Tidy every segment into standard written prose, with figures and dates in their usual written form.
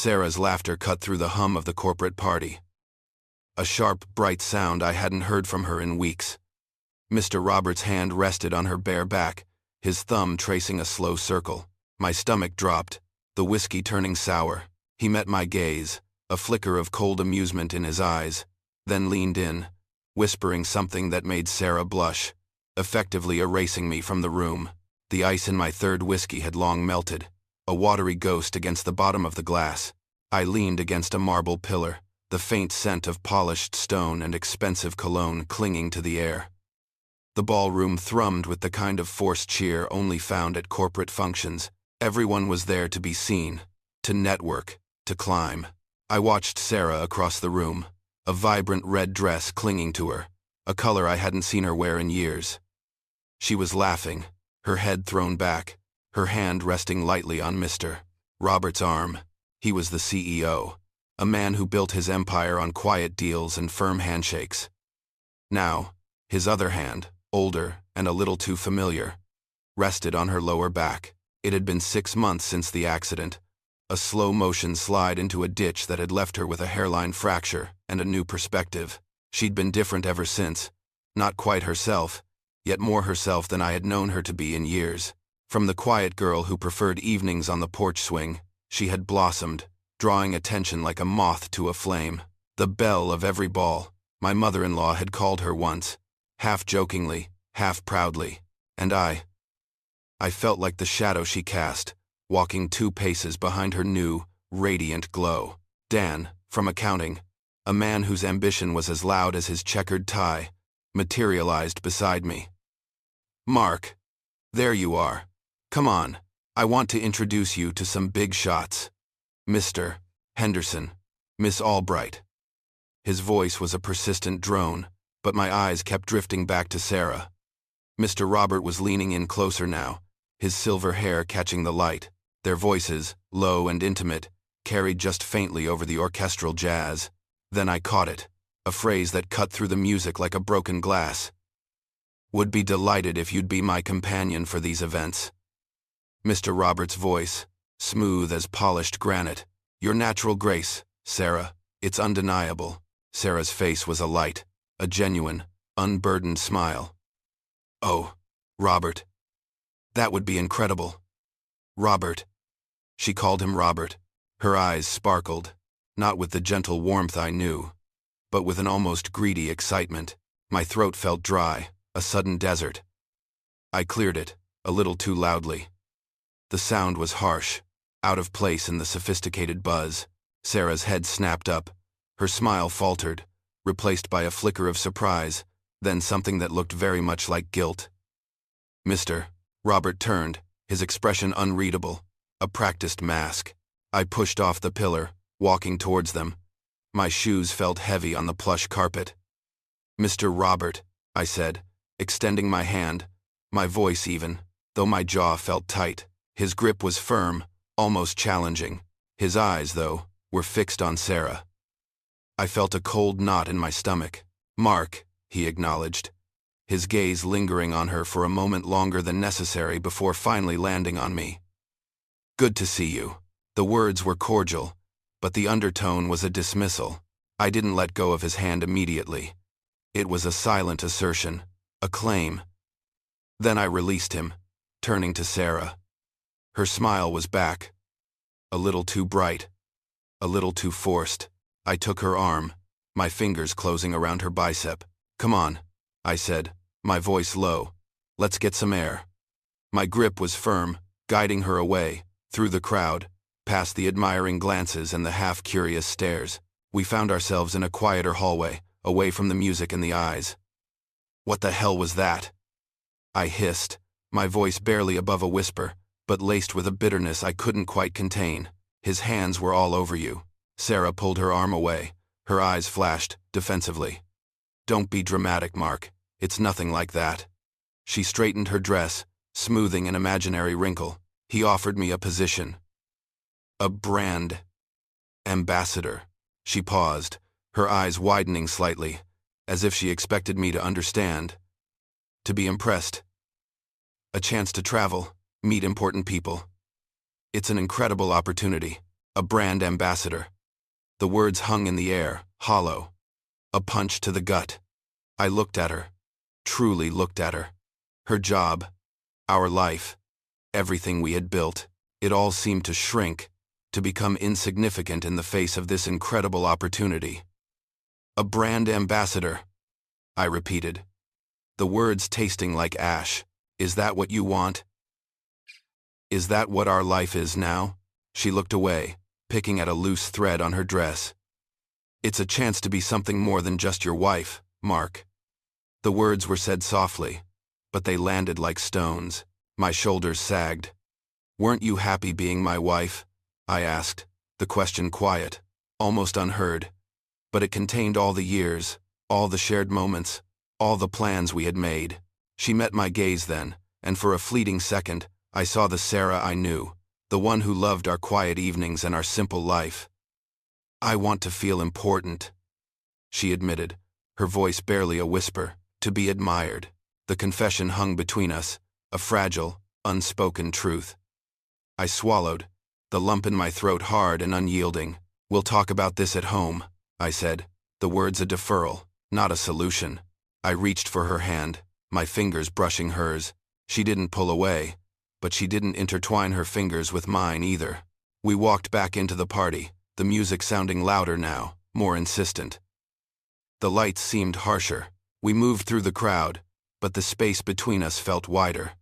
Sarah's laughter cut through the hum of the corporate party. A sharp, bright sound I hadn't heard from her in weeks. Mr. Roberts' hand rested on her bare back, his thumb tracing a slow circle. My stomach dropped, the whiskey turning sour. He met my gaze, a flicker of cold amusement in his eyes, then leaned in, whispering something that made Sarah blush, effectively erasing me from the room. The ice in my third whiskey had long melted, a watery ghost against the bottom of the glass. I leaned against a marble pillar, the faint scent of polished stone and expensive cologne clinging to the air. The ballroom thrummed with the kind of forced cheer only found at corporate functions. Everyone was there to be seen, to network, to climb. I watched Sarah across the room, a vibrant red dress clinging to her, a color I hadn't seen her wear in years. She was laughing, her head thrown back, her hand resting lightly on Mr. Roberts' arm. He was the CEO, a man who built his empire on quiet deals and firm handshakes. Now, his other hand, older and a little too familiar, rested on her lower back. It had been 6 months since the accident, a slow-motion slide into a ditch that had left her with a hairline fracture and a new perspective. She'd been different ever since, not quite herself, yet more herself than I had known her to be in years. From the quiet girl who preferred evenings on the porch swing, she had blossomed, drawing attention like a moth to a flame. The belle of every ball, my mother-in-law had called her once, half jokingly, half proudly, and I felt like the shadow she cast, walking 2 paces behind her new, radiant glow. Dan, from accounting, a man whose ambition was as loud as his checkered tie, materialized beside me. "Mark, there you are. Come on, I want to introduce you to some big shots. Mr. Henderson, Miss Albright." His voice was a persistent drone, but my eyes kept drifting back to Sarah. Mr. Robert was leaning in closer now, his silver hair catching the light. Their voices, low and intimate, carried just faintly over the orchestral jazz. Then I caught it, a phrase that cut through the music like a broken glass. "Would be delighted if you'd be my companion for these events." Mr. Roberts' voice, smooth as polished granite. "Your natural grace, Sarah, it's undeniable." Sarah's face was alight, a genuine, unburdened smile. "Oh, Robert. That would be incredible. Robert." She called him Robert. Her eyes sparkled, not with the gentle warmth I knew, but with an almost greedy excitement. My throat felt dry, a sudden desert. I cleared it, a little too loudly. The sound was harsh, out of place in the sophisticated buzz. Sarah's head snapped up, her smile faltered, replaced by a flicker of surprise, then something that looked very much like guilt. Mr. Robert turned, his expression unreadable, a practiced mask. I pushed off the pillar, walking towards them. My shoes felt heavy on the plush carpet. "Mr. Robert," I said, extending my hand, my voice even, though my jaw felt tight. His grip was firm, almost challenging. His eyes, though, were fixed on Sarah. I felt a cold knot in my stomach. "Mark," he acknowledged, his gaze lingering on her for a moment longer than necessary before finally landing on me. "Good to see you." The words were cordial, but the undertone was a dismissal. I didn't let go of his hand immediately. It was a silent assertion, a claim. Then I released him, turning to Sarah. Her smile was back, a little too bright, a little too forced. I took her arm, my fingers closing around her bicep. "Come on," I said, my voice low. "Let's get some air." My grip was firm, guiding her away, through the crowd, past the admiring glances and the half-curious stares. We found ourselves in a quieter hallway, away from the music and the eyes. "What the hell was that?" I hissed, my voice barely above a whisper, but laced with a bitterness I couldn't quite contain. "His hands were all over you." Sarah pulled her arm away, her eyes flashed, defensively. "Don't be dramatic, Mark. It's nothing like that." She straightened her dress, smoothing an imaginary wrinkle. "He offered me a position. A brand ambassador." She paused, her eyes widening slightly, as if she expected me to understand, to be impressed. "A chance to travel, meet important people. It's an incredible opportunity." A brand ambassador. The words hung in the air, hollow. A punch to the gut. I looked at her. Truly looked at her. Her job. Our life. Everything we had built. It all seemed to shrink, to become insignificant in the face of this incredible opportunity. A brand ambassador, I repeated. The words tasting like ash. Is that what you want? Is that what our life is now? She looked away, picking at a loose thread on her dress. It's a chance to be something more than just your wife, Mark. The words were said softly, but they landed like stones. My shoulders sagged. Weren't you happy being my wife? I asked, the question quiet, almost unheard. But it contained all the years, all the shared moments, all the plans we had made. She met my gaze then, and for a fleeting second, I saw the Sarah I knew, the one who loved our quiet evenings and our simple life. I want to feel important, she admitted, her voice barely a whisper, to be admired. The confession hung between us, a fragile, unspoken truth. I swallowed, the lump in my throat hard and unyielding. We'll talk about this at home, I said, the words a deferral, not a solution. I reached for her hand, my fingers brushing hers. She didn't pull away, but she didn't intertwine her fingers with mine either. We walked back into the party, the music sounding louder now, more insistent. The lights seemed harsher. We moved through the crowd, but the space between us felt wider.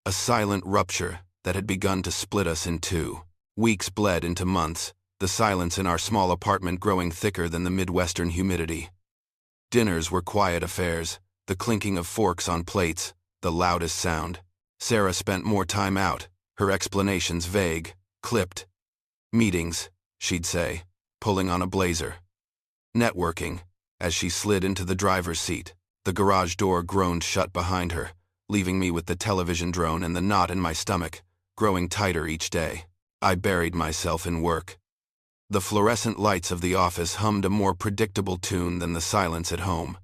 A silent rupture that had begun to split us in two. Weeks bled into months, the silence in our small apartment growing thicker than the Midwestern humidity. Dinners were quiet affairs, the clinking of forks on plates, the loudest sound. Sarah spent more time out, her explanations vague, clipped. Meetings, she'd say, pulling on a blazer. Networking, as she slid into the driver's seat. The garage door groaned shut behind her, leaving me with the television drone and the knot in my stomach, growing tighter each day. I buried myself in work. The fluorescent lights of the office hummed a more predictable tune than the silence at home.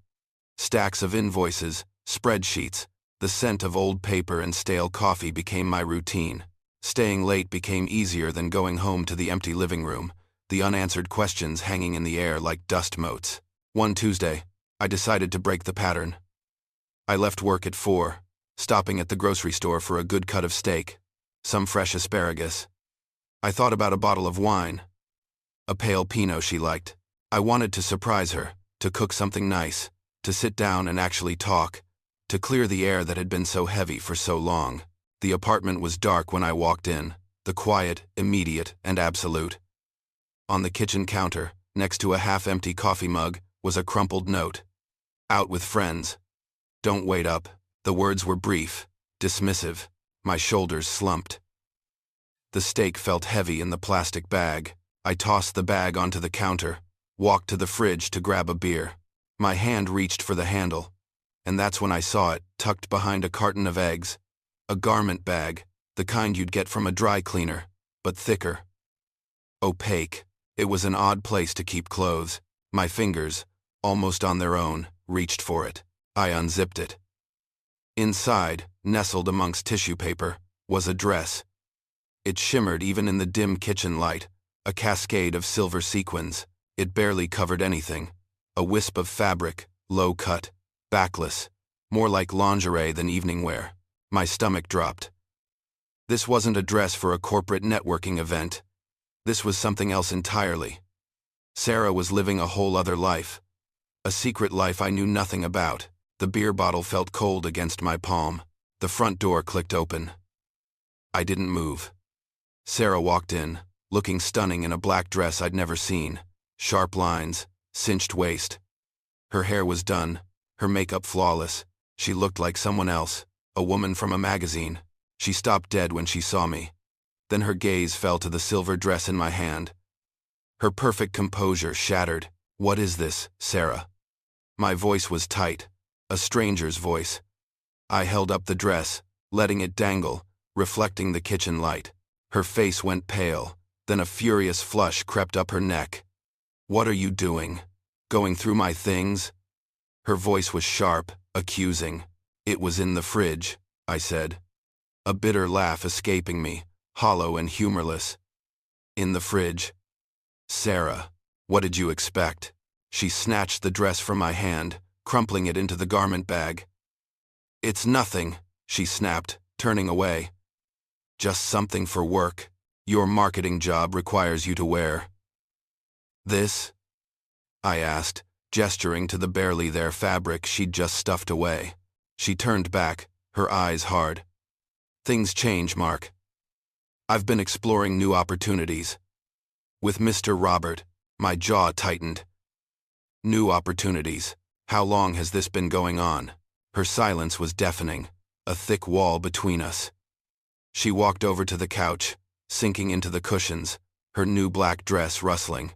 Stacks of invoices, spreadsheets, the scent of old paper and stale coffee became my routine. Staying late became easier than going home to the empty living room, the unanswered questions hanging in the air like dust motes. One Tuesday, I decided to break the pattern. I left work at 4, stopping at the grocery store for a good cut of steak, some fresh asparagus. I thought about a bottle of wine, a pale Pinot she liked. I wanted to surprise her, to cook something nice, to sit down and actually talk, to clear the air that had been so heavy for so long. The apartment was dark when I walked in, the quiet, immediate, and absolute. On the kitchen counter, next to a half-empty coffee mug, was a crumpled note. Out with friends. Don't wait up. The words were brief, dismissive. My shoulders slumped. The steak felt heavy in the plastic bag. I tossed the bag onto the counter, walked to the fridge to grab a beer. My hand reached for the handle, and that's when I saw it, tucked behind a carton of eggs. A garment bag, the kind you'd get from a dry cleaner, but thicker. Opaque. It was an odd place to keep clothes. My fingers, almost on their own, reached for it. I unzipped it. Inside, nestled amongst tissue paper, was a dress. It shimmered even in the dim kitchen light, a cascade of silver sequins. It barely covered anything. A wisp of fabric, low-cut, backless, more like lingerie than evening wear. My stomach dropped. This wasn't a dress for a corporate networking event. This was something else entirely. Sarah was living a whole other life. A secret life I knew nothing about. The beer bottle felt cold against my palm. The front door clicked open. I didn't move. Sarah walked in, looking stunning in a black dress I'd never seen. Sharp lines, cinched waist. Her hair was done, her makeup flawless. She looked like someone else, a woman from a magazine. She stopped dead when she saw me. Then her gaze fell to the silver dress in my hand. Her perfect composure shattered. What is this, Sarah? My voice was tight, a stranger's voice. I held up the dress, letting it dangle, reflecting the kitchen light. Her face went pale, then a furious flush crept up her neck. What are you doing? Going through my things? Her voice was sharp, accusing. It was in the fridge, I said. A bitter laugh escaping me, hollow and humorless. In the fridge. Sarah, what did you expect? She snatched the dress from my hand, crumpling it into the garment bag. It's nothing, she snapped, turning away. Just something for work. Your marketing job requires you to wear. This? I asked, gesturing to the barely there fabric she'd just stuffed away. She turned back, her eyes hard. Things change, Mark. I've been exploring new opportunities. With Mr. Robert, my jaw tightened. New opportunities. How long has this been going on? Her silence was deafening, a thick wall between us. She walked over to the couch, sinking into the cushions, her new black dress rustling.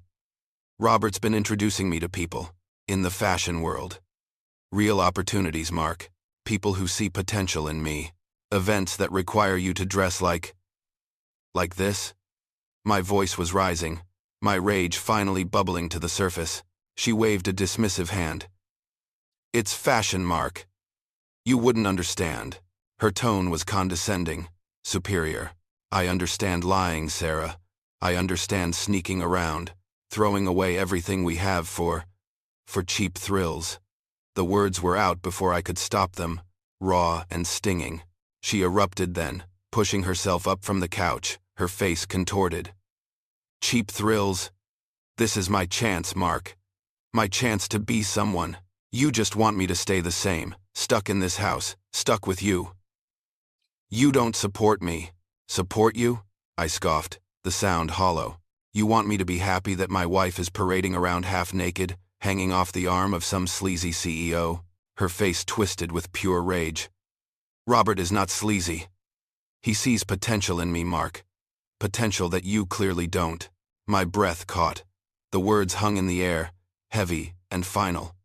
Robert's been introducing me to people, in the fashion world. Real opportunities, Mark. People who see potential in me. Events that require you to dress like this? My voice was rising, my rage finally bubbling to the surface. She waved a dismissive hand. It's fashion, Mark. You wouldn't understand. Her tone was condescending, superior. I understand lying, Sarah. I understand sneaking around, throwing away everything we have for cheap thrills. The words were out before I could stop them, raw and stinging. She erupted then, pushing herself up from the couch, her face contorted. Cheap thrills? This is my chance, Mark. My chance to be someone. You just want me to stay the same, stuck in this house, stuck with you. You don't support me. Support you? I scoffed, the sound hollow. You want me to be happy that my wife is parading around half naked, hanging off the arm of some sleazy CEO? Her face twisted with pure rage. Robert is not sleazy. He sees potential in me, Mark. Potential that you clearly don't. My breath caught. The words hung in the air, heavy and final.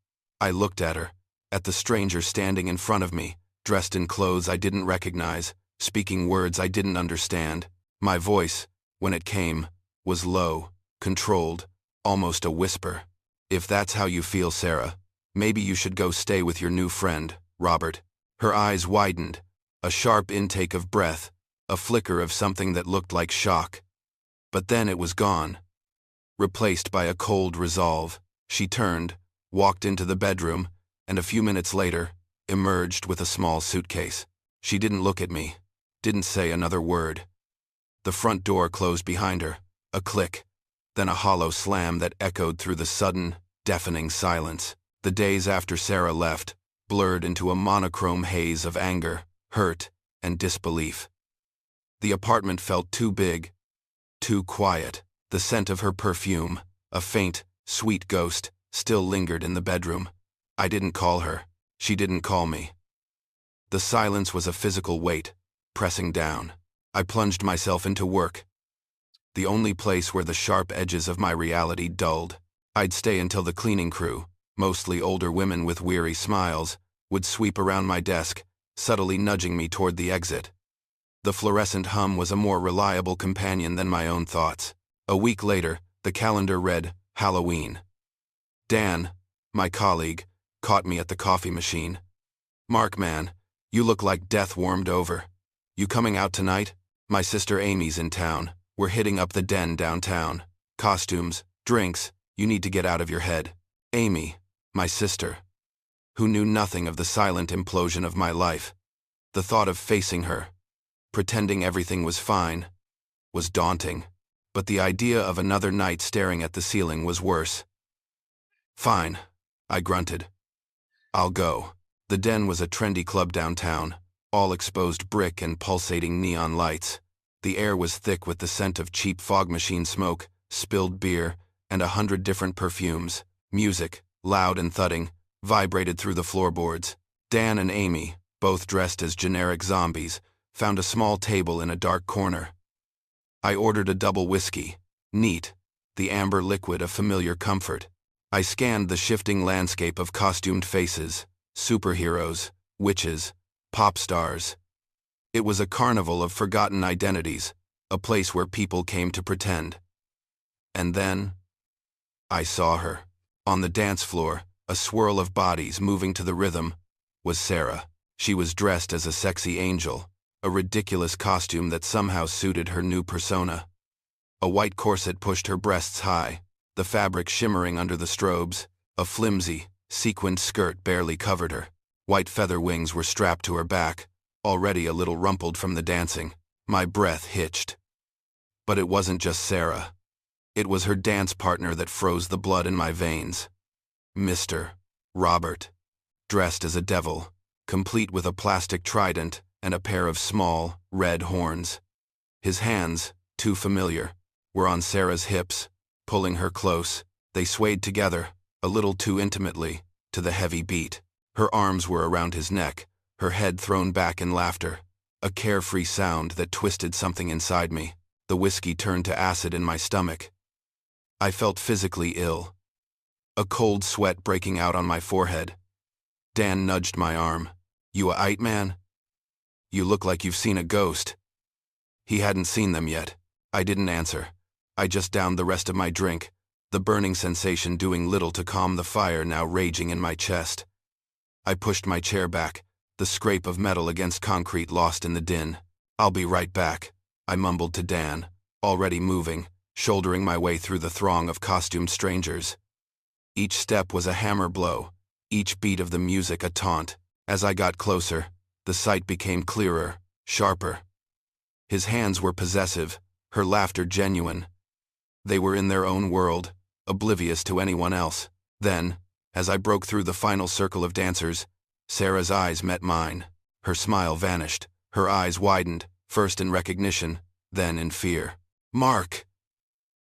I looked at her, at the stranger standing in front of me, dressed in clothes I didn't recognize, speaking words I didn't understand. My voice, when it came, was low, controlled, almost a whisper. If that's how you feel, Sarah, maybe you should go stay with your new friend, Robert. Her eyes widened, a sharp intake of breath, a flicker of something that looked like shock. But then it was gone. Replaced by a cold resolve, she turned, walked into the bedroom, and a few minutes later, emerged with a small suitcase. She didn't look at me, didn't say another word. The front door closed behind her, a click, then a hollow slam that echoed through the sudden, deafening silence. The days after Sarah left, blurred into a monochrome haze of anger, hurt, and disbelief. The apartment felt too big, too quiet. The scent of her perfume, a faint, sweet ghost, still lingered in the bedroom. I didn't call her. She didn't call me. The silence was a physical weight, pressing down. I plunged myself into work. The only place where the sharp edges of my reality dulled. I'd stay until the cleaning crew, mostly older women with weary smiles, would sweep around my desk, subtly nudging me toward the exit. The fluorescent hum was a more reliable companion than my own thoughts. A week later, the calendar read, Halloween. Dan, my colleague, caught me at the coffee machine. Mark, man, you look like death warmed over. You coming out tonight? My sister Amy's in town. We're hitting up the Den downtown. Costumes, drinks, you need to get out of your head. Amy, my sister, who knew nothing of the silent implosion of my life. The thought of facing her, pretending everything was fine, was daunting. But the idea of another night staring at the ceiling was worse. Fine, I grunted. I'll go. The Den was a trendy club downtown, all exposed brick and pulsating neon lights. The air was thick with the scent of cheap fog machine smoke, spilled beer, and 100 different perfumes. Music, loud and thudding, vibrated through the floorboards. Dan and Amy, both dressed as generic zombies, found a small table in a dark corner. I ordered a double whiskey, neat, the amber liquid a familiar comfort. I scanned the shifting landscape of costumed faces, superheroes, witches, pop stars. It was a carnival of forgotten identities, a place where people came to pretend. And then, I saw her. On the dance floor, a swirl of bodies moving to the rhythm, was Sarah. She was dressed as a sexy angel, a ridiculous costume that somehow suited her new persona. A white corset pushed her breasts high, the fabric shimmering under the strobes. A flimsy, sequined skirt barely covered her. White feather wings were strapped to her back, already a little rumpled from the dancing. My breath hitched. But it wasn't just Sarah. It was her dance partner that froze the blood in my veins. Mr. Robert, dressed as a devil, complete with a plastic trident and a pair of small, red horns. His hands, too familiar, were on Sarah's hips, pulling her close. They swayed together, a little too intimately, to the heavy beat. Her arms were around his neck, her head thrown back in laughter, a carefree sound that twisted something inside me. The whiskey turned to acid in my stomach. I felt physically ill, a cold sweat breaking out on my forehead. Dan nudged my arm. "You a aight, man? You look like you've seen a ghost." He hadn't seen them yet. I didn't answer. I just downed the rest of my drink, the burning sensation doing little to calm the fire now raging in my chest. I pushed my chair back, the scrape of metal against concrete lost in the din. "I'll be right back," I mumbled to Dan, already moving, shouldering my way through the throng of costumed strangers. Each step was a hammer blow, each beat of the music a taunt. As I got closer, the sight became clearer, sharper. His hands were possessive, her laughter genuine. They were in their own world, oblivious to anyone else. Then, as I broke through the final circle of dancers, Sarah's eyes met mine. Her smile vanished, her eyes widened, first in recognition, then in fear. "Mark!"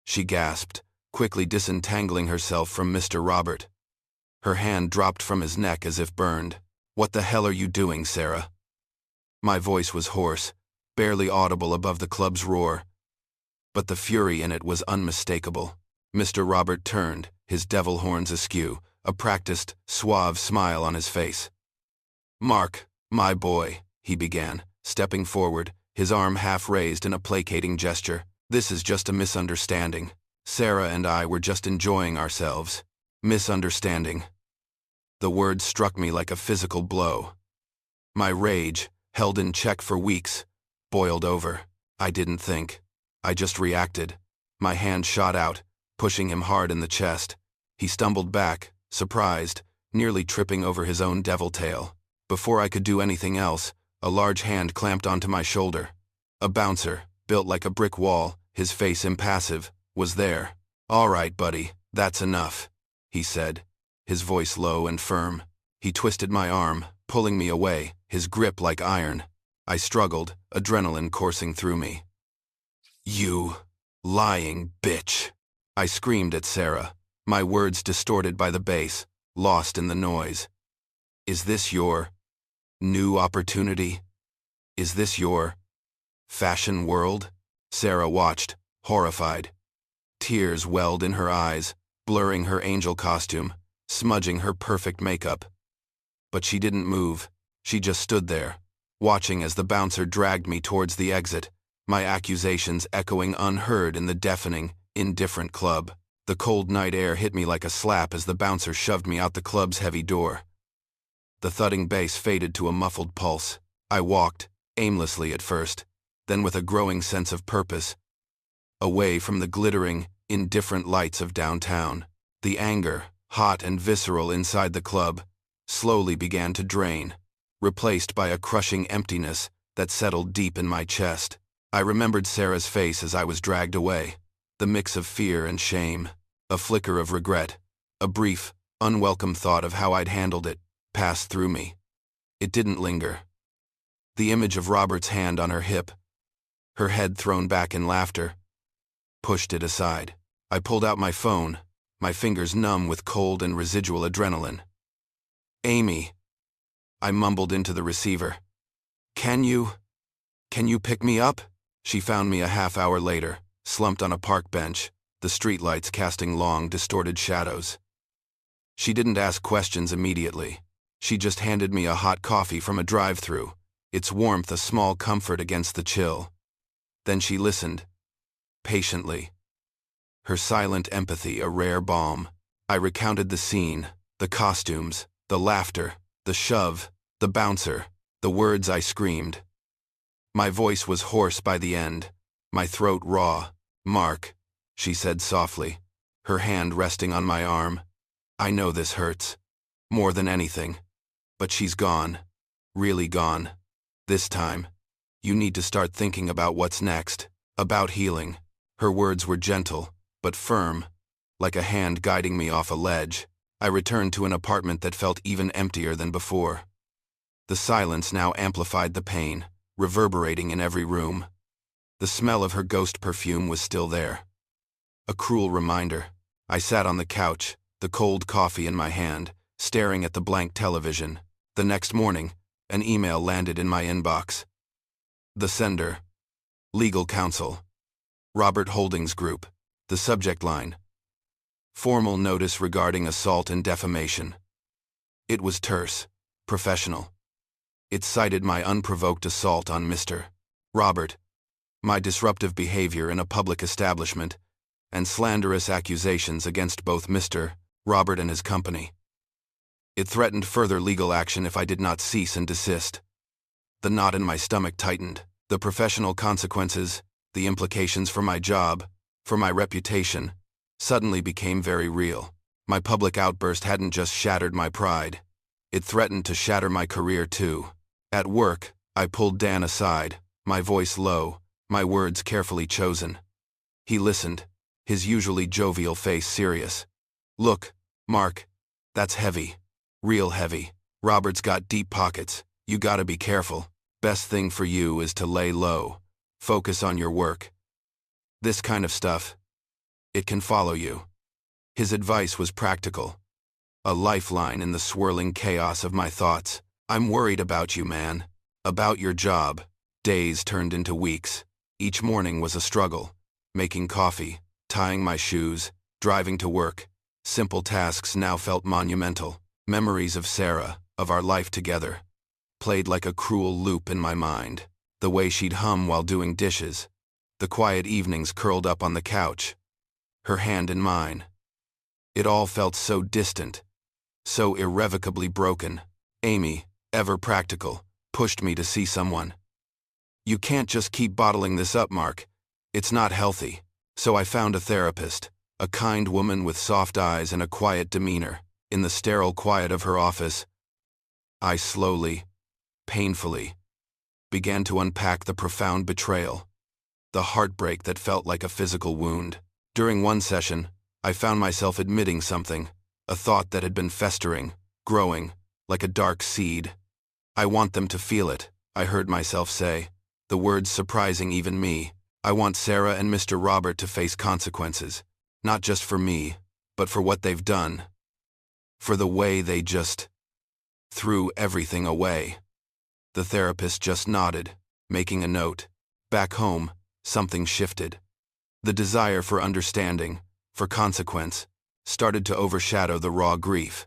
she gasped, quickly disentangling herself from Mr. Robert. Her hand dropped from his neck as if burned. "What the hell are you doing, Sarah?" My voice was hoarse, barely audible above the club's roar. But the fury in it was unmistakable. Mr. Robert turned, his devil horns askew, a practiced, suave smile on his face. "Mark, my boy," he began, stepping forward, his arm half raised in a placating gesture. "This is just a misunderstanding. Sarah and I were just enjoying ourselves." Misunderstanding. The word struck me like a physical blow. My rage, held in check for weeks, boiled over. I didn't think. I just reacted. My hand shot out, pushing him hard in the chest. He stumbled back, surprised, nearly tripping over his own devil tail. Before I could do anything else, a large hand clamped onto my shoulder. A bouncer, built like a brick wall, his face impassive, was there. "All right, buddy, that's enough," he said, his voice low and firm. He twisted my arm, pulling me away, his grip like iron. I struggled, adrenaline coursing through me. "You lying bitch," I screamed at Sarah, my words distorted by the bass, lost in the noise. "Is this your new opportunity? Is this your fashion world?" Sarah watched, horrified. Tears welled in her eyes, blurring her angel costume, smudging her perfect makeup. But she didn't move. She just stood there, watching as the bouncer dragged me towards the exit, my accusations echoing unheard in the deafening, indifferent club. The cold night air hit me like a slap as the bouncer shoved me out the club's heavy door. The thudding bass faded to a muffled pulse. I walked, aimlessly at first, then with a growing sense of purpose, away from the glittering, indifferent lights of downtown. The anger, hot and visceral inside the club, slowly began to drain, replaced by a crushing emptiness that settled deep in my chest. I remembered Sarah's face as I was dragged away, the mix of fear and shame, a flicker of regret, a brief, unwelcome thought of how I'd handled it, passed through me. It didn't linger. The image of Robert's hand on her hip, her head thrown back in laughter, pushed it aside. I pulled out my phone, my fingers numb with cold and residual adrenaline. "Amy," I mumbled into the receiver. Can you pick me up?" She found me a half-hour later, slumped on a park bench, the streetlights casting long, distorted shadows. She didn't ask questions immediately. She just handed me a hot coffee from a drive-thru, its warmth a small comfort against the chill. Then she listened, patiently, her silent empathy a rare balm. I recounted the scene, the costumes, the laughter, the shove, the bouncer, the words I screamed. My voice was hoarse by the end, my throat raw, "Mark," she said softly, her hand resting on my arm. "I know this hurts. More than anything. But she's gone. Really gone. This time, you need to start thinking about what's next, about healing." Her words were gentle, but firm, like a hand guiding me off a ledge. I returned to an apartment that felt even emptier than before. The silence now amplified the pain, reverberating in every room. The smell of her ghost perfume was still there. A cruel reminder. I sat on the couch, the cold coffee in my hand, staring at the blank television. The next morning, an email landed in my inbox. The sender: Legal Counsel, Robert Holdings Group. The subject line: Formal notice regarding assault and defamation. It was terse, professional. It cited my unprovoked assault on Mr. Robert, my disruptive behavior in a public establishment, and slanderous accusations against both Mr. Robert and his company. It threatened further legal action if I did not cease and desist. The knot in my stomach tightened. The professional consequences, the implications for my job, for my reputation, suddenly became very real. My public outburst hadn't just shattered my pride. It threatened to shatter my career too. At work, I pulled Dan aside, my voice low, my words carefully chosen. He listened, his usually jovial face serious. "Look, Mark, that's heavy. Real heavy. Robert's got deep pockets. You gotta be careful. Best thing for you is to lay low. Focus on your work. This kind of stuff, it can follow you." His advice was practical, a lifeline in the swirling chaos of my thoughts. "I'm worried about you, man. About your job." Days turned into weeks. Each morning was a struggle. Making coffee, tying my shoes, driving to work. Simple tasks now felt monumental. Memories of Sarah, of our life together, played like a cruel loop in my mind. The way she'd hum while doing dishes. The quiet evenings curled up on the couch. Her hand in mine. It all felt so distant, so irrevocably broken. Amy, ever practical, pushed me to see someone. "You can't just keep bottling this up, Mark. It's not healthy." So I found a therapist, a kind woman with soft eyes and a quiet demeanor. In the sterile quiet of her office, I slowly, painfully, began to unpack the profound betrayal, the heartbreak that felt like a physical wound. During one session, I found myself admitting something, a thought that had been festering, growing, like a dark seed. "I want them to feel it," I heard myself say, the words surprising even me. "I want Sarah and Mr. Robert to face consequences, not just for me, but for what they've done. For the way they just threw everything away." The therapist just nodded, making a note. Back home, something shifted. The desire for understanding, for consequence, started to overshadow the raw grief.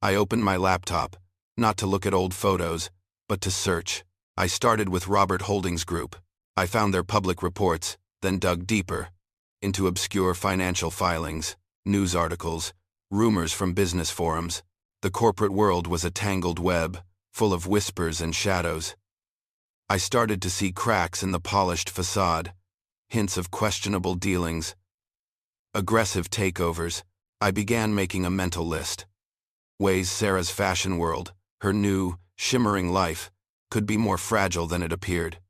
I opened my laptop, not to look at old photos, but to search. I started with Robert Holdings Group. I found their public reports, then dug deeper, into obscure financial filings, news articles, rumors from business forums. The corporate world was a tangled web, full of whispers and shadows. I started to see cracks in the polished facade, hints of questionable dealings, aggressive takeovers. I began making a mental list. Ways Sarah's fashion world, her new, shimmering life, could be more fragile than it appeared.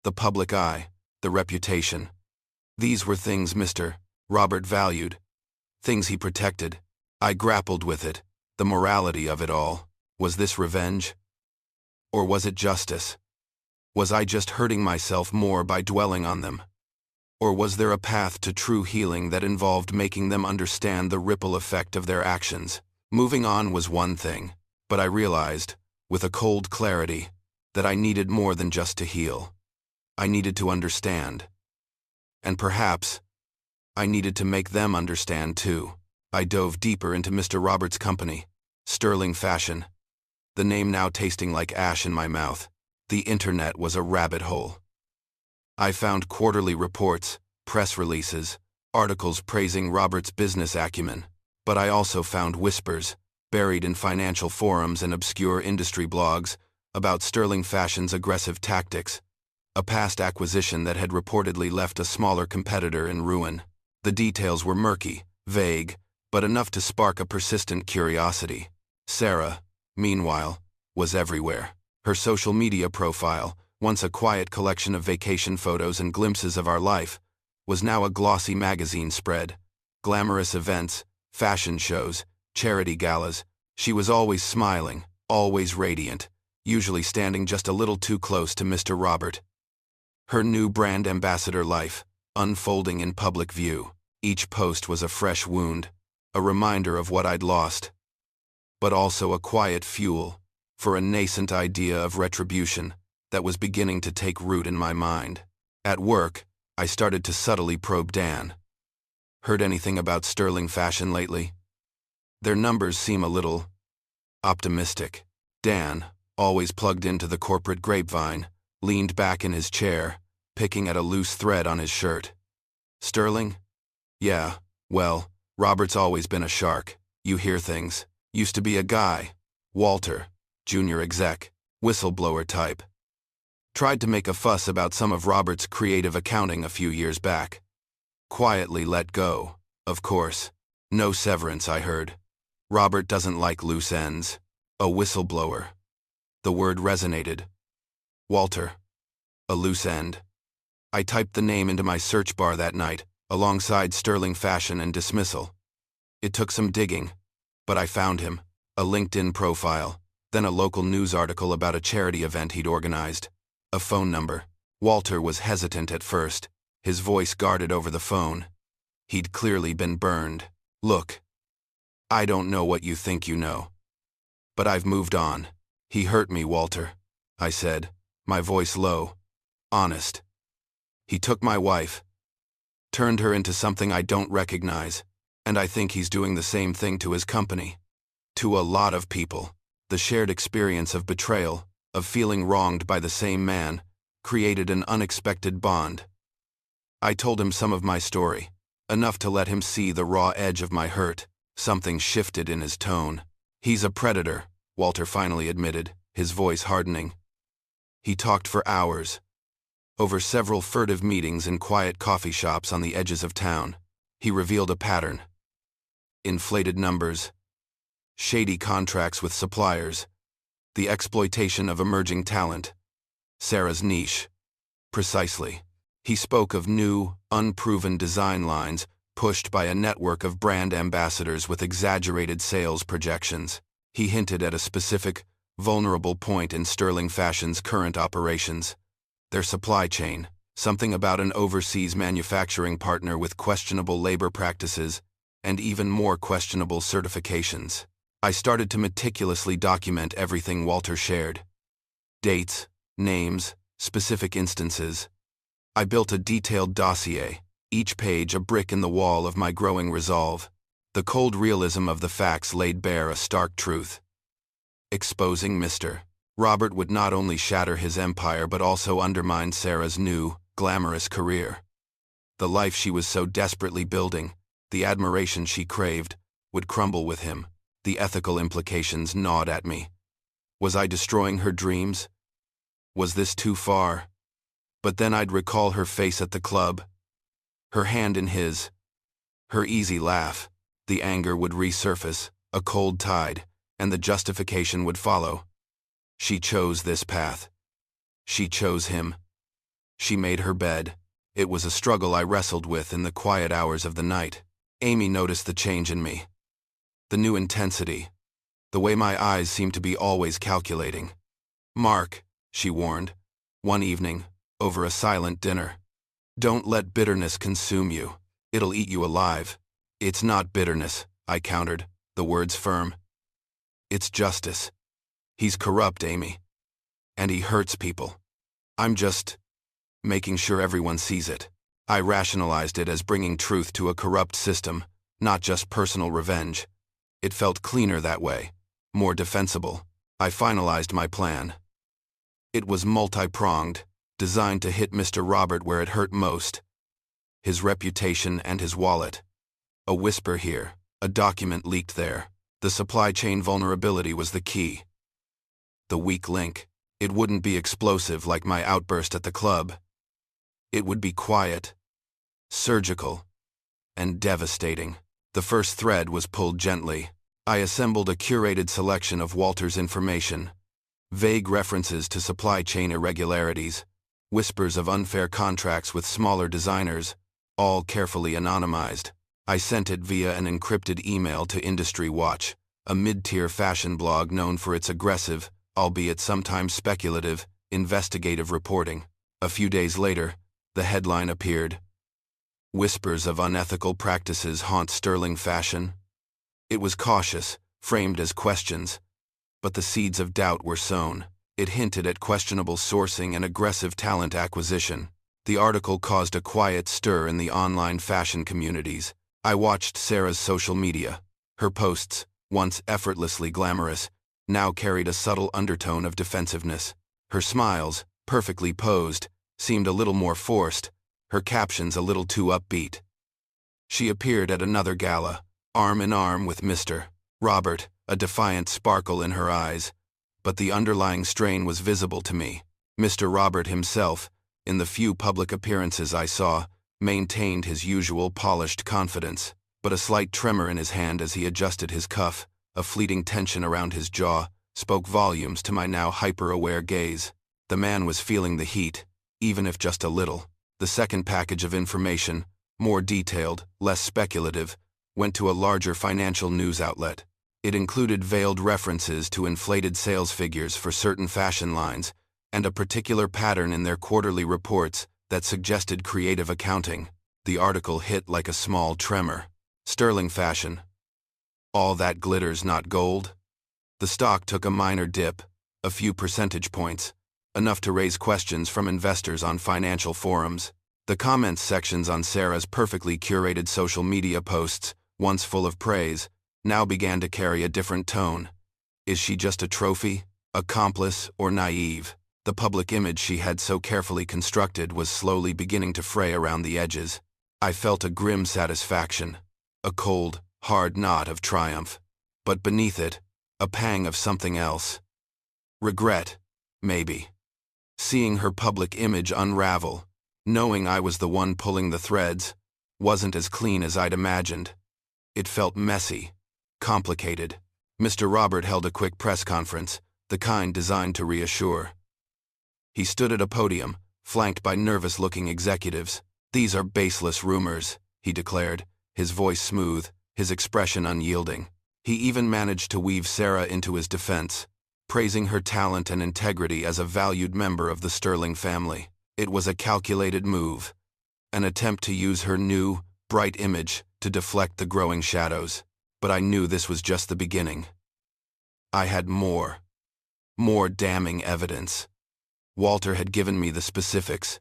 The public eye, the reputation. These were things Mr. Robert valued, things he protected. I grappled with it, the morality of it all. Was this revenge? Or was it justice? Was I just hurting myself more by dwelling on them? Or was there a path to true healing that involved making them understand the ripple effect of their actions? Moving on was one thing, but I realized, with a cold clarity, that I needed more than just to heal. I needed to understand. And perhaps, I needed to make them understand too. I dove deeper into Mr. Robert's company, Sterling Fashion, the name now tasting like ash in my mouth. The internet was a rabbit hole. I found quarterly reports, press releases, articles praising Robert's business acumen, but I also found whispers, buried in financial forums and obscure industry blogs, about Sterling Fashion's aggressive tactics, a past acquisition that had reportedly left a smaller competitor in ruin. The details were murky, vague, but enough to spark a persistent curiosity. Sarah, meanwhile, was everywhere. Her social media profile, once a quiet collection of vacation photos and glimpses of our life, was now a glossy magazine spread. Glamorous events, fashion shows, charity galas. She was always smiling, always radiant, usually standing just a little too close to Mr. Robert. Her new brand ambassador life, unfolding in public view. Each post was a fresh wound, a reminder of what I'd lost, but also a quiet fuel for a nascent idea of retribution that was beginning to take root in my mind. At work, I started to subtly probe Dan. Heard anything about Sterling Fashion lately? Their numbers seem a little optimistic. Dan, always plugged into the corporate grapevine, leaned back in his chair, picking at a loose thread on his shirt. Sterling? Yeah, well, Robert's always been a shark. You hear things. Used to be a guy. Walter, junior exec, whistleblower type. Tried to make a fuss about some of Robert's creative accounting a few years back. Quietly let go, of course. No severance, I heard. Robert doesn't like loose ends. A whistleblower. The word resonated. Walter. A loose end. I typed the name into my search bar that night, alongside Sterling Fashion and dismissal. It took some digging, but I found him. A LinkedIn profile, then a local news article about a charity event he'd organized. A phone number. Walter was hesitant at first, his voice guarded over the phone. He'd clearly been burned. Look, I don't know what you think you know, but I've moved on. He hurt me, Walter, I said, my voice low, honest. He took my wife, turned her into something I don't recognize, and I think he's doing the same thing to his company. To a lot of people, the shared experience of betrayal, of feeling wronged by the same man, created an unexpected bond. I told him some of my story, enough to let him see the raw edge of my hurt. Something shifted in his tone. He's a predator, Walter finally admitted, his voice hardening. He talked for hours, over several furtive meetings in quiet coffee shops on the edges of town. He revealed a pattern. Inflated numbers, shady contracts with suppliers, the exploitation of emerging talent. Sarah's niche. Precisely. He spoke of new, unproven design lines pushed by a network of brand ambassadors with exaggerated sales projections. He hinted at a specific, vulnerable point in Sterling Fashion's current operations. Their supply chain, something about an overseas manufacturing partner with questionable labor practices and even more questionable certifications. I started to meticulously document everything Walter shared. Dates, names, specific instances. I built a detailed dossier, each page a brick in the wall of my growing resolve. The cold realism of the facts laid bare a stark truth. Exposing Mr. Robert would not only shatter his empire but also undermine Sarah's new, glamorous career. The life she was so desperately building, the admiration she craved, would crumble with him. The ethical implications gnawed at me. Was I destroying her dreams? Was this too far? But then I'd recall her face at the club, her hand in his, her easy laugh. The anger would resurface, a cold tide, and the justification would follow. She chose this path. She chose him. She made her bed. It was a struggle I wrestled with in the quiet hours of the night. Amy noticed the change in me. The new intensity. The way my eyes seemed to be always calculating. Mark, she warned, one evening, over a silent dinner. Don't let bitterness consume you. It'll eat you alive. It's not bitterness, I countered, the words firm. It's justice. He's corrupt, Amy. And he hurts people. I'm just making sure everyone sees it. I rationalized it as bringing truth to a corrupt system, not just personal revenge. It felt cleaner that way, more defensible. I finalized my plan. It was multi-pronged, designed to hit Mr. Robert where it hurt most. His reputation and his wallet. A whisper here, a document leaked there. The supply chain vulnerability was the key. The weak link. It wouldn't be explosive like my outburst at the club. It would be quiet, surgical, and devastating. The first thread was pulled gently. I assembled a curated selection of Walter's information, vague references to supply chain irregularities, whispers of unfair contracts with smaller designers, all carefully anonymized. I sent it via an encrypted email to Industry Watch, a mid-tier fashion blog known for its aggressive, albeit sometimes speculative, investigative reporting. A few days later, the headline appeared, "Whispers of unethical practices haunt sterling fashion." It was cautious, framed as questions, but the seeds of doubt were sown. It hinted at questionable sourcing and aggressive talent acquisition. The article caused a quiet stir in the online fashion communities. I watched Sarah's social media. Her posts, once effortlessly glamorous, now carried a subtle undertone of defensiveness. Her smiles, perfectly posed, seemed a little more forced, her captions a little too upbeat. She appeared at another gala, arm in arm with Mr. Robert, a defiant sparkle in her eyes, but the underlying strain was visible to me. Mr. Robert himself, in the few public appearances I saw, maintained his usual polished confidence, but a slight tremor in his hand as he adjusted his cuff, a fleeting tension around his jaw, spoke volumes to my now hyper-aware gaze. The man was feeling the heat, even if just a little. The second package of information, more detailed, less speculative, went to a larger financial news outlet. It included veiled references to inflated sales figures for certain fashion lines, and a particular pattern in their quarterly reports that suggested creative accounting. The article hit like a small tremor. Sterling fashion. All that glitters not gold? The stock took a minor dip, a few percentage points, enough to raise questions from investors on financial forums. The comments sections on Sarah's perfectly curated social media posts, once full of praise, now began to carry a different tone. Is she just a trophy, accomplice, or naive? The public image she had so carefully constructed was slowly beginning to fray around the edges. I felt a grim satisfaction, a cold, hard knot of triumph. But beneath it, a pang of something else. Regret, maybe. Seeing her public image unravel, knowing I was the one pulling the threads, wasn't as clean as I'd imagined. It felt messy, complicated. Mr. Robert held a quick press conference, the kind designed to reassure. He stood at a podium, flanked by nervous-looking executives. "These are baseless rumors," he declared, his voice smooth, his expression unyielding. He even managed to weave Sarah into his defense, praising her talent and integrity as a valued member of the Sterling family. It was a calculated move, an attempt to use her new, bright image to deflect the growing shadows. But I knew this was just the beginning. I had more damning evidence. Walter had given me the specifics.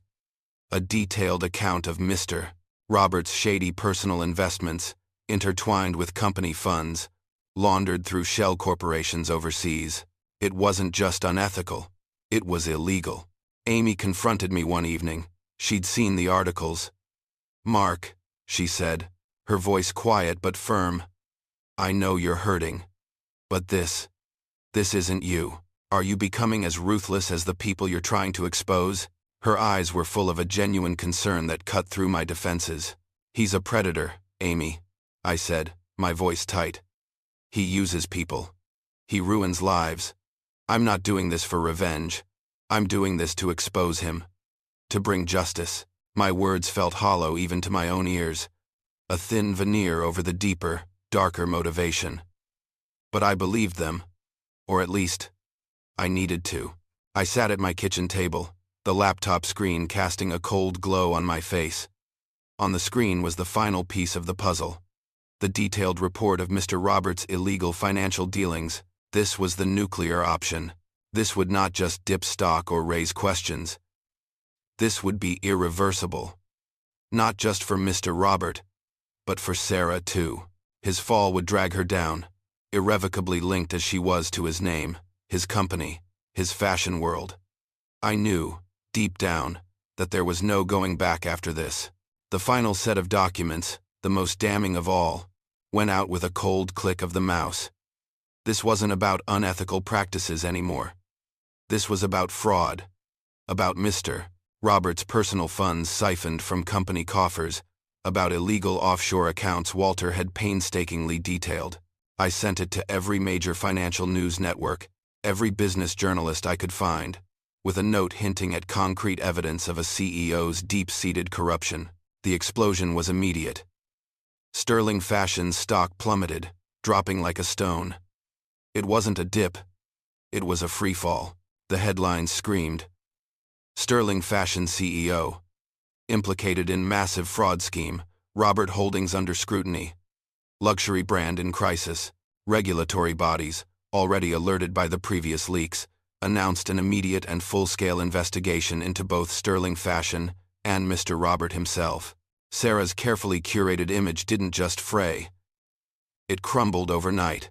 A detailed account of Mr. Robert's shady personal investments, intertwined with company funds, laundered through shell corporations overseas. It wasn't just unethical, it was illegal. Amy confronted me one evening. She'd seen the articles. "Mark," she said, her voice quiet but firm, "I know you're hurting. But this isn't you. Are you becoming as ruthless as the people you're trying to expose?" Her eyes were full of a genuine concern that cut through my defenses. "He's a predator, Amy," I said, my voice tight. "He uses people. He ruins lives. I'm not doing this for revenge. I'm doing this to expose him. To bring justice." My words felt hollow even to my own ears, a thin veneer over the deeper, darker motivation. But I believed them, or at least, I needed to. I sat at my kitchen table, the laptop screen casting a cold glow on my face. On the screen was the final piece of the puzzle, the detailed report of Mr. Roberts' illegal financial dealings. This was the nuclear option. This would not just dip stock or raise questions. This would be irreversible. Not just for Mr. Robert, but for Sarah too. His fall would drag her down, irrevocably linked as she was to his name, his company, his fashion world. I knew, deep down, that there was no going back after this. The final set of documents, the most damning of all, went out with a cold click of the mouse. This wasn't about unethical practices anymore. This was about fraud, about Mr. Roberts' personal funds siphoned from company coffers, about illegal offshore accounts Walter had painstakingly detailed. I sent it to every major financial news network, every business journalist I could find, with a note hinting at concrete evidence of a CEO's deep-seated corruption. The explosion was immediate. Sterling Fashion's stock plummeted, dropping like a stone. It wasn't a dip. It was a freefall. The headlines screamed. Sterling Fashion CEO. Implicated in massive fraud scheme, Robert Holdings under scrutiny. Luxury brand in crisis. Regulatory bodies, already alerted by the previous leaks, announced an immediate and full-scale investigation into both Sterling Fashion and Mr. Robert himself. Sarah's carefully curated image didn't just fray. It crumbled overnight.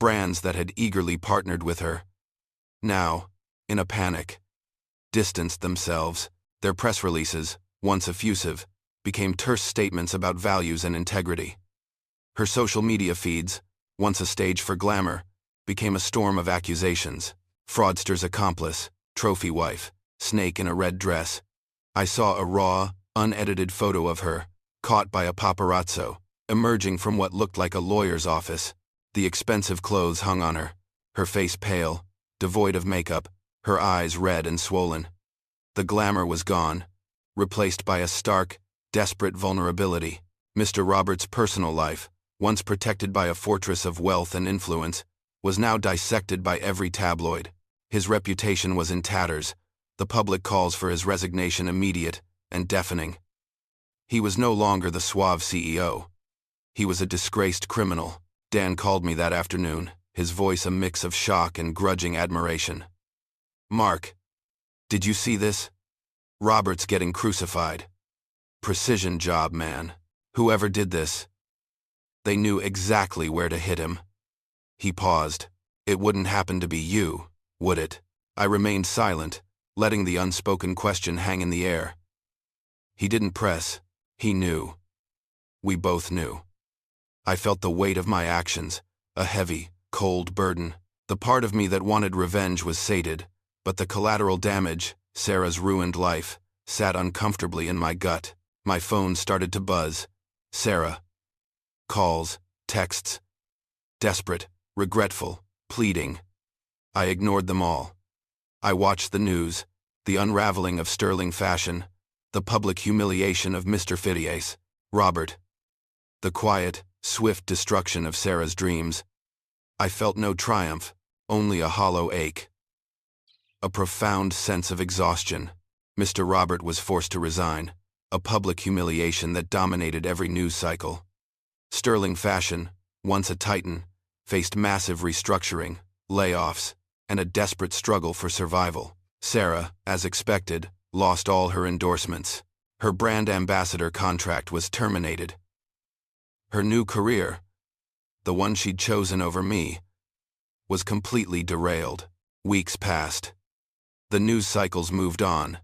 Brands that had eagerly partnered with her, now, in a panic, distanced themselves. Their press releases, once effusive, became terse statements about values and integrity. Her social media feeds, once a stage for glamour, became a storm of accusations. Fraudster's accomplice, trophy wife, snake in a red dress. I saw a raw, unedited photo of her, caught by a paparazzo, emerging from what looked like a lawyer's office. The expensive clothes hung on her, her face pale, devoid of makeup, her eyes red and swollen. The glamour was gone, replaced by a stark, desperate vulnerability. Mr. Roberts' personal life, once protected by a fortress of wealth and influence, was now dissected by every tabloid. His reputation was in tatters, the public calls for his resignation immediate and deafening. He was no longer the suave CEO. He was a disgraced criminal. Dan called me that afternoon, his voice a mix of shock and grudging admiration. "Mark, did you see this? Robert's getting crucified. Precision job, man. Whoever did this. They knew exactly where to hit him." He paused. "It wouldn't happen to be you, would it?" I remained silent, letting the unspoken question hang in the air. He didn't press. He knew. We both knew. I felt the weight of my actions, a heavy, cold burden. The part of me that wanted revenge was sated, but the collateral damage, Sarah's ruined life, sat uncomfortably in my gut. My phone started to buzz. Sarah. Calls, texts. Desperate, regretful, pleading. I ignored them all. I watched the news, the unraveling of Sterling Fashion, the public humiliation of Mr. Phidias, Robert. The quiet, swift destruction of Sarah's dreams. I felt no triumph, only a hollow ache. A profound sense of exhaustion. Mr. Robert was forced to resign, a public humiliation that dominated every news cycle. Sterling Fashion, once a titan, faced massive restructuring, layoffs, and a desperate struggle for survival. Sarah, as expected, lost all her endorsements. Her brand ambassador contract was terminated. Her new career, the one she'd chosen over me, was completely derailed. Weeks passed. The news cycles moved on.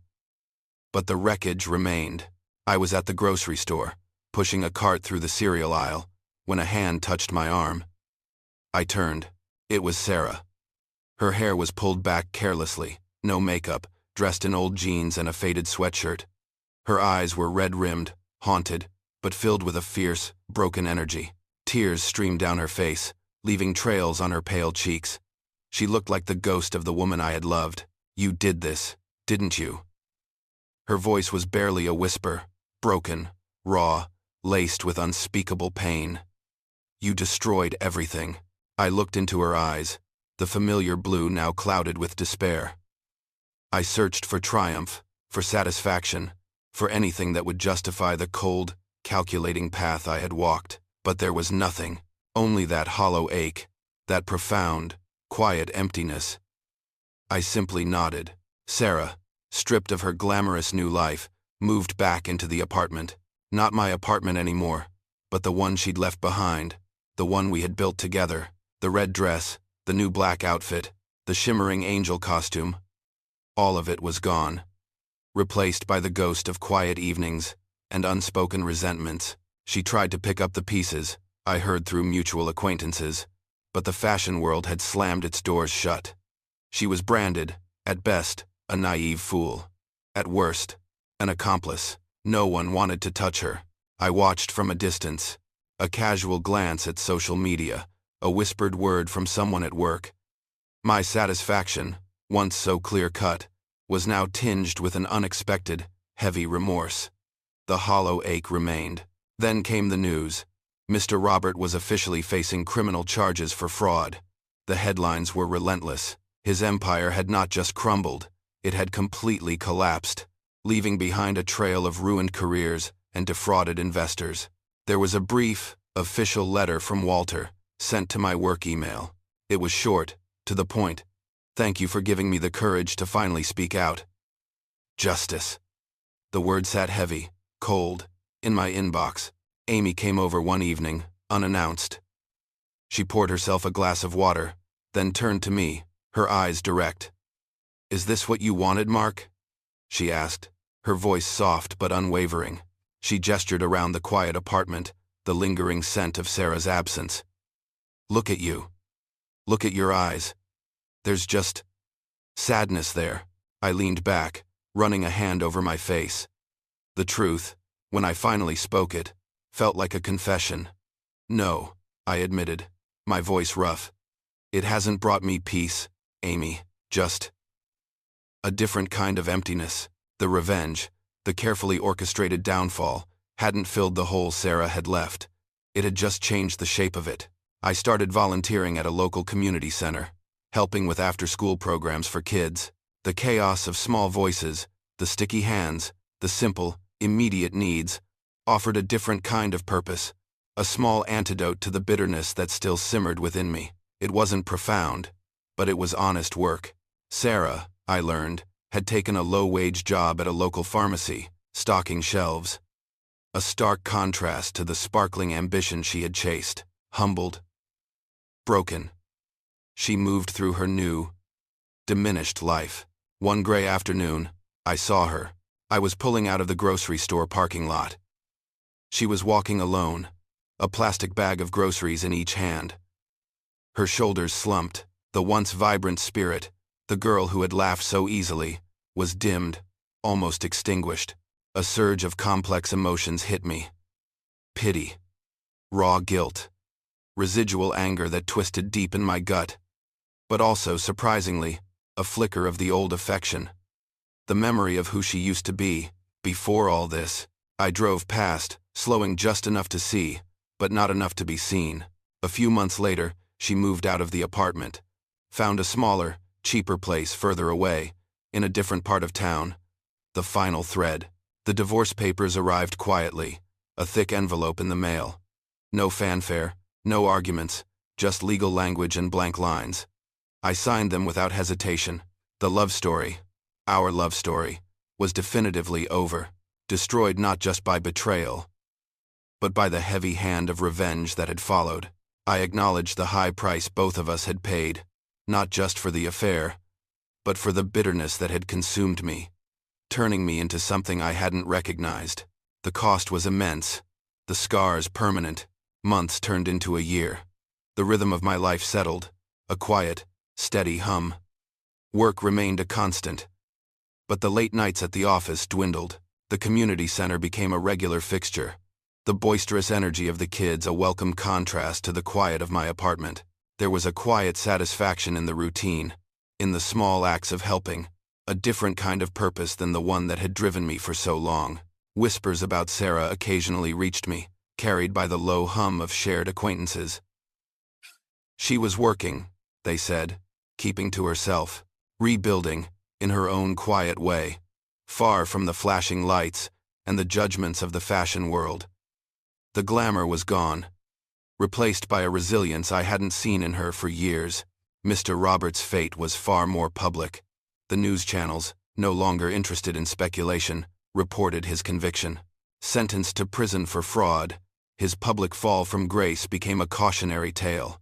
But the wreckage remained. I was at the grocery store, pushing a cart through the cereal aisle, when a hand touched my arm. I turned. It was Sarah. Her hair was pulled back carelessly, no makeup, dressed in old jeans and a faded sweatshirt. Her eyes were red-rimmed, haunted, but filled with a fierce, broken energy. Tears streamed down her face, leaving trails on her pale cheeks. She looked like the ghost of the woman I had loved. "You did this, didn't you?" Her voice was barely a whisper, broken, raw, laced with unspeakable pain. "You destroyed everything." I looked into her eyes, the familiar blue now clouded with despair. I searched for triumph, for satisfaction, for anything that would justify the cold, calculating path I had walked, but there was nothing, only that hollow ache, that profound, quiet emptiness. I simply nodded. Sarah, stripped of her glamorous new life, moved back into the apartment. Not my apartment anymore, but the one she'd left behind, the one we had built together, the red dress, the new black outfit, the shimmering angel costume. All of it was gone, replaced by the ghost of quiet evenings and unspoken resentments. She tried to pick up the pieces, I heard through mutual acquaintances, but the fashion world had slammed its doors shut. She was branded, At best, a naive fool. At worst, an accomplice. No one wanted to touch her. I watched from a distance. A casual glance at social media, a whispered word from someone at work. My satisfaction, once so clear-cut, was now tinged with an unexpected, heavy remorse. The hollow ache remained. Then came the news. Mr. Robert was officially facing criminal charges for fraud. The headlines were relentless. His empire had not just crumbled, it had completely collapsed, leaving behind a trail of ruined careers and defrauded investors. There was a brief, official letter from Walter, sent to my work email. It was short, to the point. Thank you for giving me the courage to finally speak out. Justice. The word sat heavy, cold, in my inbox. Amy came over one evening, unannounced. She poured herself a glass of water, then turned to me, her eyes direct. "Is this what you wanted, Mark?" she asked, her voice soft but unwavering. She gestured around the quiet apartment, the lingering scent of Sarah's absence. "Look at you. Look at your eyes. There's just sadness there." I leaned back, running a hand over my face. The truth, when I finally spoke it, felt like a confession. "No," I admitted, my voice rough. "It hasn't brought me peace, Amy, just a different kind of emptiness." The revenge, the carefully orchestrated downfall, hadn't filled the hole Sarah had left. It had just changed the shape of it. I started volunteering at a local community center, helping with after-school programs for kids. The chaos of small voices, the sticky hands, the simple, immediate needs, offered a different kind of purpose, a small antidote to the bitterness that still simmered within me. It wasn't profound, but it was honest work. Sarah, I learned, had taken a low-wage job at a local pharmacy, stocking shelves. A stark contrast to the sparkling ambition she had chased. Humbled, broken, she moved through her new, diminished life. One gray afternoon, I saw her. I was pulling out of the grocery store parking lot. She was walking alone, a plastic bag of groceries in each hand. Her shoulders slumped. The once vibrant spirit, the girl who had laughed so easily, was dimmed, almost extinguished. A surge of complex emotions hit me. Pity, raw guilt, residual anger that twisted deep in my gut, but also, surprisingly, a flicker of the old affection. The memory of who she used to be, before all this. I drove past, slowing just enough to see, but not enough to be seen. A few months later, she moved out of the apartment, found a smaller, cheaper place further away, in a different part of town. The final thread. The divorce papers arrived quietly, a thick envelope in the mail. No fanfare, no arguments, just legal language and blank lines. I signed them without hesitation. The love story, our love story, was definitively over, destroyed not just by betrayal, but by the heavy hand of revenge that had followed. I acknowledged the high price both of us had paid, not just for the affair, but for the bitterness that had consumed me, turning me into something I hadn't recognized. The cost was immense, the scars permanent. Months turned into a year. The rhythm of my life settled, a quiet, steady hum. Work remained a constant, but the late nights at the office dwindled. The community center became a regular fixture, the boisterous energy of the kids a welcome contrast to the quiet of my apartment. There was a quiet satisfaction in the routine, in the small acts of helping, a different kind of purpose than the one that had driven me for so long. Whispers about Sarah occasionally reached me, carried by the low hum of shared acquaintances. She was working, they said, keeping to herself, rebuilding, in her own quiet way, far from the flashing lights and the judgments of the fashion world. The glamour was gone, replaced by a resilience I hadn't seen in her for years. Mr. Roberts' fate was far more public. The news channels, no longer interested in speculation, reported his conviction. Sentenced to prison for fraud, his public fall from grace became a cautionary tale.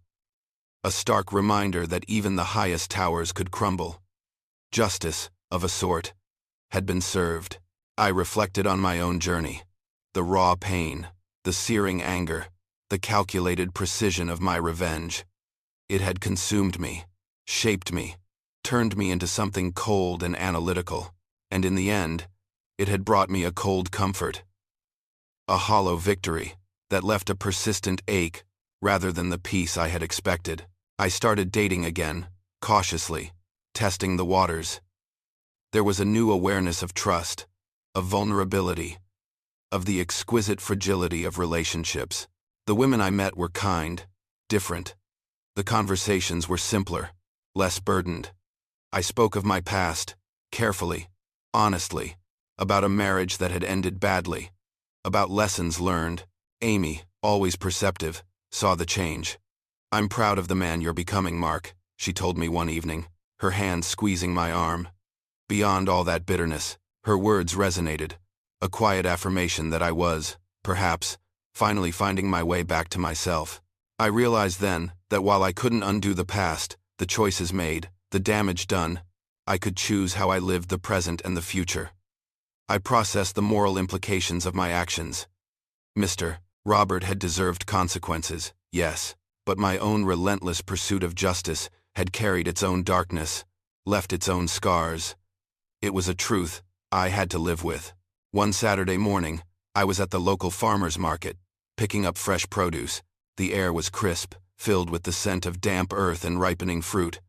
A stark reminder that even the highest towers could crumble. Justice, of a sort, had been served. I reflected on my own journey. The raw pain, the searing anger, the calculated precision of my revenge. It had consumed me, shaped me, turned me into something cold and analytical, and in the end, it had brought me a cold comfort. A hollow victory that left a persistent ache rather than the peace I had expected. I started dating again, cautiously, testing the waters. There was a new awareness of trust, of vulnerability, of the exquisite fragility of relationships. The women I met were kind, different. The conversations were simpler, less burdened. I spoke of my past, carefully, honestly, about a marriage that had ended badly, about lessons learned. Amy, always perceptive, saw the change. "I'm proud of the man you're becoming, Mark," she told me one evening, her hand squeezing my arm. Beyond all that bitterness, her words resonated, a quiet affirmation that I was, perhaps, finally finding my way back to myself. I realized then that while I couldn't undo the past, the choices made, the damage done, I could choose how I lived the present and the future. I processed the moral implications of my actions. Mr. Robert had deserved consequences, yes, but my own relentless pursuit of justice had carried its own darkness, left its own scars. It was a truth I had to live with. One Saturday morning, I was at the local farmer's market, picking up fresh produce. The air was crisp, filled with the scent of damp earth and ripening fruit.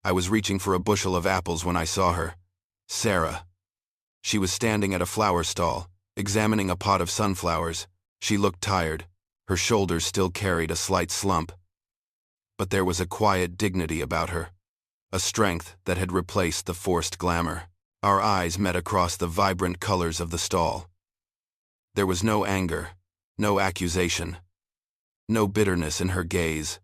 I was reaching for a bushel of apples when I saw her. Sarah. She was standing at a flower stall, examining a pot of sunflowers. She looked tired. Her shoulders still carried a slight slump. But there was a quiet dignity about her, a strength that had replaced the forced glamour. Our eyes met across the vibrant colors of the stall. There was no anger, no accusation, no bitterness in her gaze,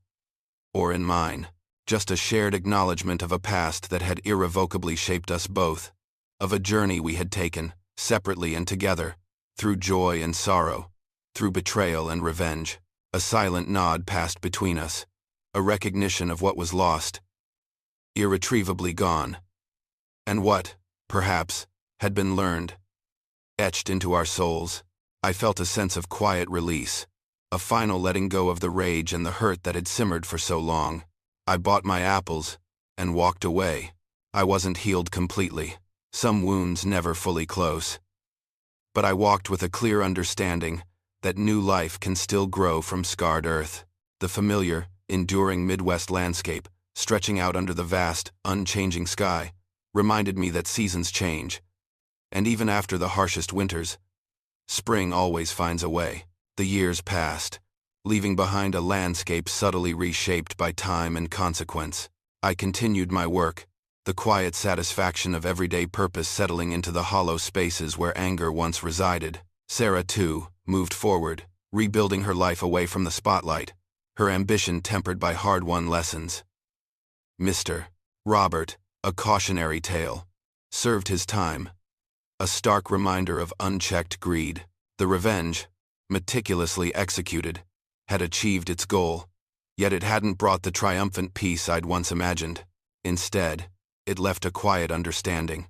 or in mine, just a shared acknowledgement of a past that had irrevocably shaped us both, of a journey we had taken, separately and together, through joy and sorrow, through betrayal and revenge. A silent nod passed between us, a recognition of what was lost, irretrievably gone, and what, perhaps, had been learned, etched into our souls. I felt a sense of quiet release, a final letting go of the rage and the hurt that had simmered for so long. I bought my apples and walked away. I wasn't healed completely, some wounds never fully close. But I walked with a clear understanding that new life can still grow from scarred earth. The familiar, enduring Midwest landscape, stretching out under the vast, unchanging sky, reminded me that seasons change, and even after the harshest winters, spring always finds a way. The years passed, leaving behind a landscape subtly reshaped by time and consequence. I continued my work, the quiet satisfaction of everyday purpose settling into the hollow spaces where anger once resided. Sarah, too, moved forward, rebuilding her life away from the spotlight, her ambition tempered by hard-won lessons. Mr. Robert, a cautionary tale, served his time, a stark reminder of unchecked greed. The revenge, meticulously executed, had achieved its goal, yet it hadn't brought the triumphant peace I'd once imagined. Instead, it left a quiet understanding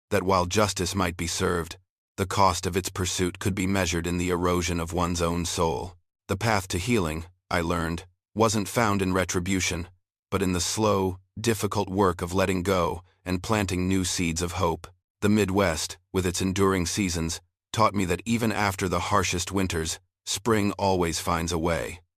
that while justice might be served, the cost of its pursuit could be measured in the erosion of one's own soul. The path to healing, I learned, wasn't found in retribution, but in the slow, difficult work of letting go and planting new seeds of hope. The Midwest, with its enduring seasons, taught me that even after the harshest winters, spring always finds a way.